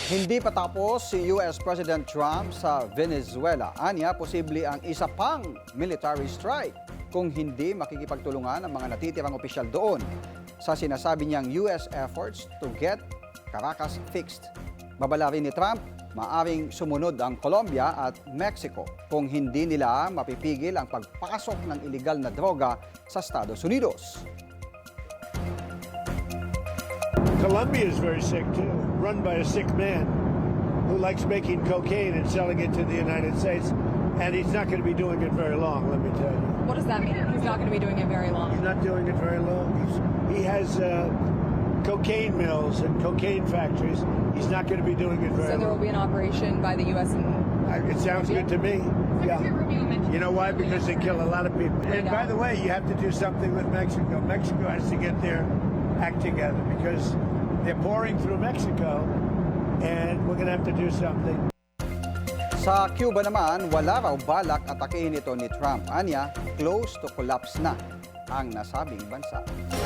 Hindi pa tapos si US President Trump sa Venezuela. Anya, posible ang isa pang military strike kung hindi makikipagtulungan ang mga natitirang opisyal doon sa sinasabi niyang US efforts to get Caracas fixed. Babala rin ni Trump, maaring sumunod ang Colombia at Mexico kung hindi nila mapipigil ang pagpasok ng iligal na droga sa Estados Unidos. Colombia is very sick too, run by a sick man who likes making cocaine and selling it to the United States, and he's not going to be doing it very long, let me tell you. What does that mean? He's not going to be doing it very long. He's not doing it very long. He has cocaine mills and cocaine factories. He's not going to be doing it very So there will long. be an operation by the U.S. and It sounds good to me. Yeah. You know why? Because they kill a lot of people. And by the way, you have to do something with Mexico. Mexico has to get their act together because they're pouring through Mexico, and we're going to have to do something. Sa Cuba naman, wala raw balak atakihin ito ni Trump. Anya, close to collapse na ang nasabing bansa.